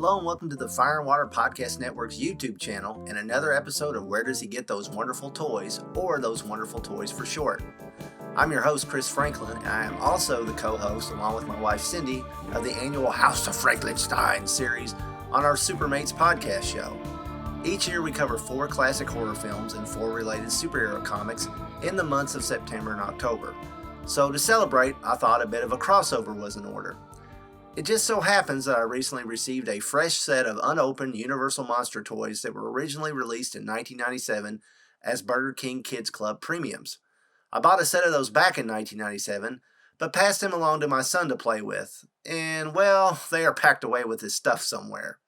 Hello and welcome to the Fire and Water Podcast Network's YouTube channel and another episode of Where Does He Get Those Wonderful Toys, or Those Wonderful Toys for short. I'm your host, Chris Franklin, and I am also the co-host, along with my wife Cindy, of the annual House of Franklin-Stein series on our Supermates podcast show. Each year we cover 4 classic horror films and 4 related superhero comics in the months of September and October. So to celebrate, I thought a bit of a crossover was in order. It just so happens that I recently received a fresh set of unopened Universal Monster toys that were originally released in 1997 as Burger King Kids Club premiums. I bought a set of those back in 1997, but passed them along to my son to play with, and well, they are packed away with his stuff somewhere.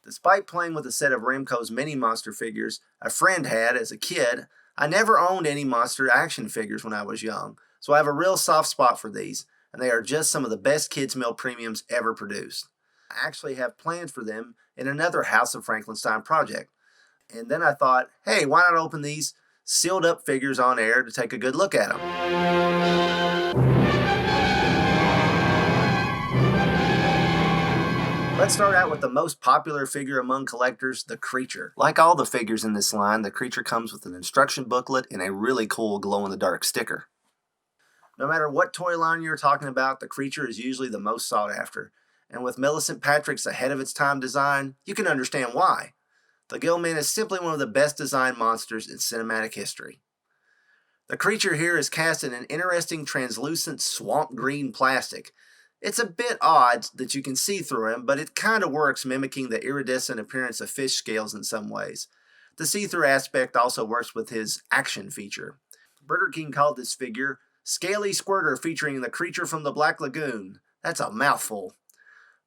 Despite playing with a set of Remco's mini monster figures a friend had as a kid, I never owned any monster action figures when I was young, so I have a real soft spot for these, and they are just some of the best kids' meal premiums ever produced. I actually have plans for them in another House of Franklin-Stein project. And then I thought, hey, why not open these sealed up figures on air to take a good look at them? Let's start out with the most popular figure among collectors, the Creature. Like all the figures in this line, the Creature comes with an instruction booklet and a really cool glow-in-the-dark sticker. No matter what toy line you're talking about, the Creature is usually the most sought after. And with Millicent Patrick's ahead of its time design, you can understand why. The Gillman is simply one of the best designed monsters in cinematic history. The Creature here is cast in an interesting translucent swamp green plastic. It's a bit odd that you can see through him, but it kind of works, mimicking the iridescent appearance of fish scales in some ways. The see-through aspect also works with his action feature. Burger King called this figure Scaly Squirter, featuring the Creature from the Black Lagoon. That's a mouthful.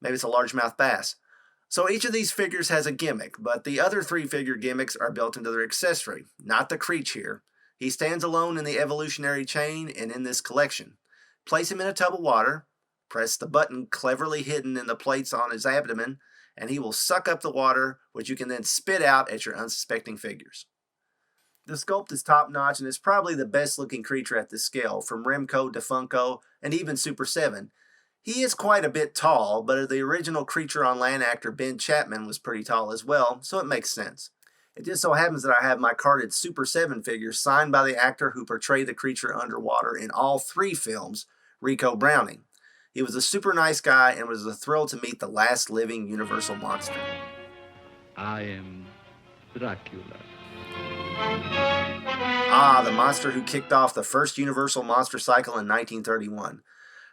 Maybe it's a largemouth bass. So each of these figures has a gimmick, but the other 3 figure gimmicks are built into their accessory, not the Creature here. He stands alone in the evolutionary chain and in this collection. Place him in a tub of water, press the button cleverly hidden in the plates on his abdomen, and he will suck up the water, which you can then spit out at your unsuspecting figures. The sculpt is top-notch and is probably the best-looking Creature at this scale, from Remco to Funko and even Super 7. He is quite a bit tall, but the original Creature on Land actor Ben Chapman was pretty tall as well, so it makes sense. It just so happens that I have my carded Super 7 figure signed by the actor who portrayed the Creature underwater in all 3 films, Rico Browning. He was a super nice guy and was a thrill to meet the last living Universal monster. I am Dracula. The monster who kicked off the first Universal monster cycle in 1931.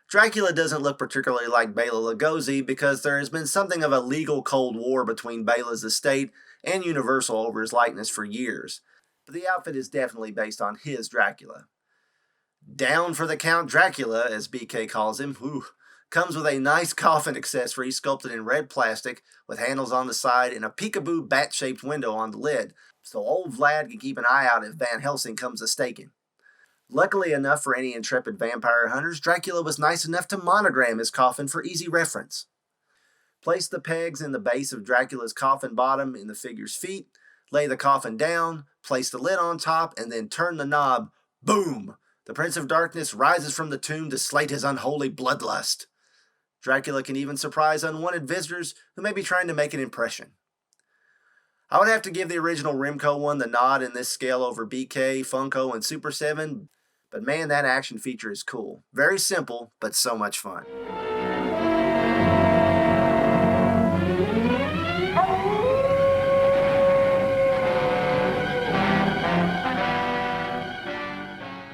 Dracula doesn't look particularly like Bela Lugosi because there has been something of a legal Cold War between Bela's estate and Universal over his likeness for years. But the outfit is definitely based on his Dracula. Down for the Count Dracula, as BK calls him, comes with a nice coffin accessory sculpted in red plastic with handles on the side and a peekaboo bat-shaped window on the lid, so old Vlad can keep an eye out if Van Helsing comes a-staking. Luckily enough for any intrepid vampire hunters, Dracula was nice enough to monogram his coffin for easy reference. Place the pegs in the base of Dracula's coffin bottom in the figure's feet, lay the coffin down, place the lid on top, and then turn the knob. Boom! The Prince of Darkness rises from the tomb to slate his unholy bloodlust. Dracula can even surprise unwanted visitors who may be trying to make an impression. I would have to give the original Remco one the nod in this scale over BK, Funko, and Super 7, but man, that action feature is cool. Very simple, but so much fun.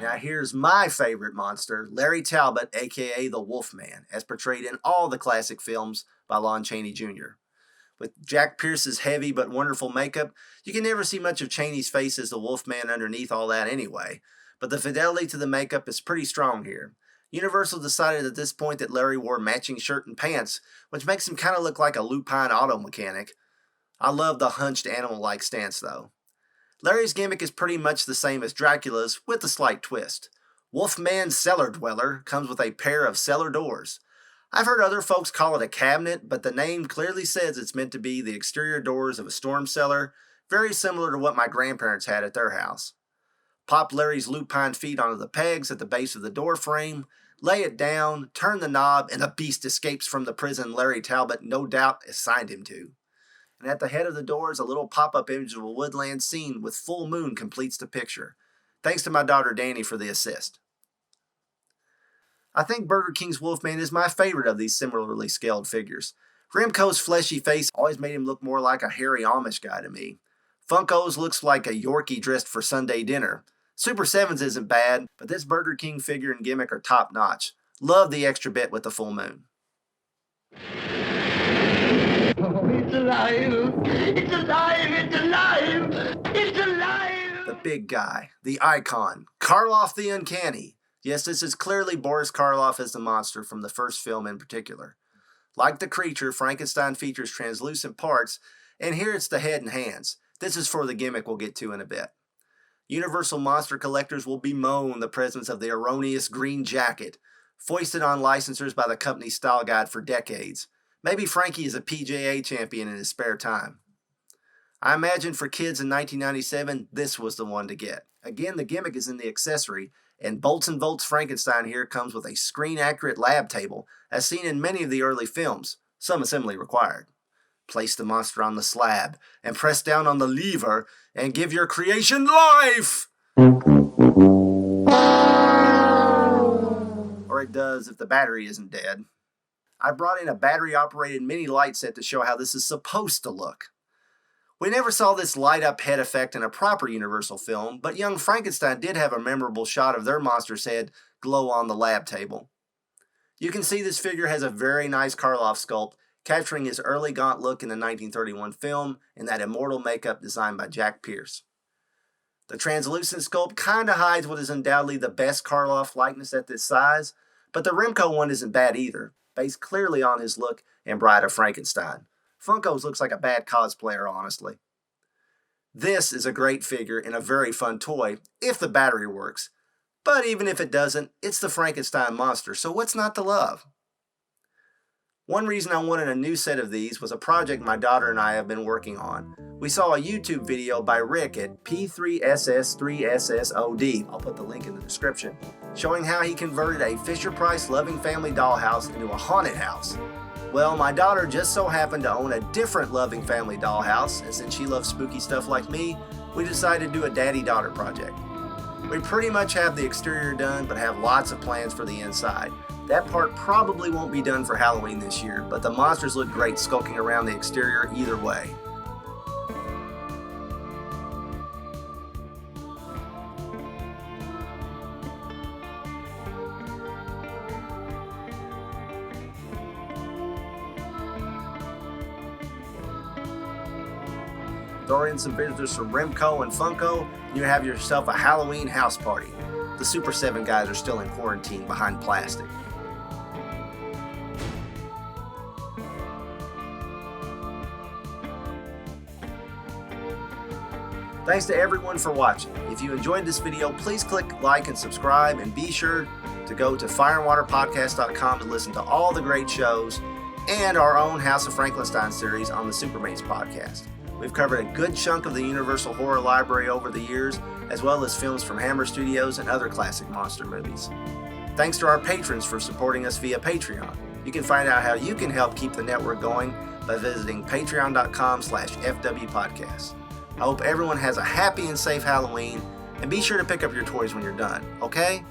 Now here's my favorite monster, Larry Talbot, aka the Wolfman, as portrayed in all the classic films by Lon Chaney Jr. With Jack Pierce's heavy but wonderful makeup, you can never see much of Chaney's face as the Wolfman underneath all that anyway, but the fidelity to the makeup is pretty strong here. Universal decided at this point that Larry wore matching shirt and pants, which makes him kind of look like a lupine auto mechanic. I love the hunched animal-like stance though. Larry's gimmick is pretty much the same as Dracula's, with a slight twist. Wolfman's Cellar Dweller comes with a pair of cellar doors. I've heard other folks call it a cabinet, but the name clearly says it's meant to be the exterior doors of a storm cellar, very similar to what my grandparents had at their house. Pop Larry's lupine feet onto the pegs at the base of the door frame, Lay it down, turn the knob, and the beast escapes from the prison Larry Talbot no doubt assigned him to. And at the head of the doors, a little pop-up image of a woodland scene with full moon completes the picture. Thanks to my daughter Danny for the assist. I think Burger King's Wolfman is my favorite of these similarly scaled figures. Remco's fleshy face always made him look more like a hairy Amish guy to me. Funko's looks like a Yorkie dressed for Sunday dinner. Super 7's isn't bad, but this Burger King figure and gimmick are top notch. Love the extra bit with the full moon. Oh, it's alive! It's alive! It's alive! It's alive! The big guy, the icon, Karloff the Uncanny. Yes, this is clearly Boris Karloff as the monster from the first film in particular. Like the creature, Frankenstein features translucent parts, and here it's the head and hands. This is for the gimmick we'll get to in a bit. Universal monster collectors will bemoan the presence of the erroneous green jacket, foisted on licensors by the company's style guide for decades. Maybe Frankie is a PGA champion in his spare time. I imagine for kids in 1997, this was the one to get. Again, the gimmick is in the accessory, and Bolts and Volts Frankenstein here comes with a screen-accurate lab table, as seen in many of the early films, some assembly required. Place the monster on the slab, and press down on the lever, and give your creation life! Or it does if the battery isn't dead. I brought in a battery-operated mini light set to show how this is supposed to look. We never saw this light-up head effect in a proper Universal film, but young Frankenstein did have a memorable shot of their monster's head glow on the lab table. You can see this figure has a very nice Karloff sculpt, capturing his early gaunt look in the 1931 film in that immortal makeup designed by Jack Pierce. The translucent sculpt kinda hides what is undoubtedly the best Karloff likeness at this size, but the Remco one isn't bad either, based clearly on his look and Bride of Frankenstein. Funko's looks like a bad cosplayer, honestly. This is a great figure and a very fun toy, if the battery works. But even if it doesn't, it's the Frankenstein monster, so what's not to love? One reason I wanted a new set of these was a project my daughter and I have been working on. We saw a YouTube video by Rick at P3SS3SSOD, I'll put the link in the description, showing how he converted a Fisher-Price loving family dollhouse into a haunted house. Well, my daughter just so happened to own a different loving family dollhouse, and since she loves spooky stuff like me, we decided to do a daddy-daughter project. We pretty much have the exterior done, but have lots of plans for the inside. That part probably won't be done for Halloween this year, but the monsters look great skulking around the exterior either way. Throw in some visitors from Remco and Funko, and you have yourself a Halloween house party. The Super 7 guys are still in quarantine behind plastic. Thanks to everyone for watching. If you enjoyed this video, please click like and subscribe, and be sure to go to fireandwaterpodcast.com to listen to all the great shows and our own House of Frankenstein series on the Supermates podcast. We've covered a good chunk of the Universal Horror Library over the years, as well as films from Hammer Studios and other classic monster movies. Thanks to our patrons for supporting us via Patreon. You can find out how you can help keep the network going by visiting patreon.com/FWPodcast. I hope everyone has a happy and safe Halloween, and be sure to pick up your toys when you're done, okay?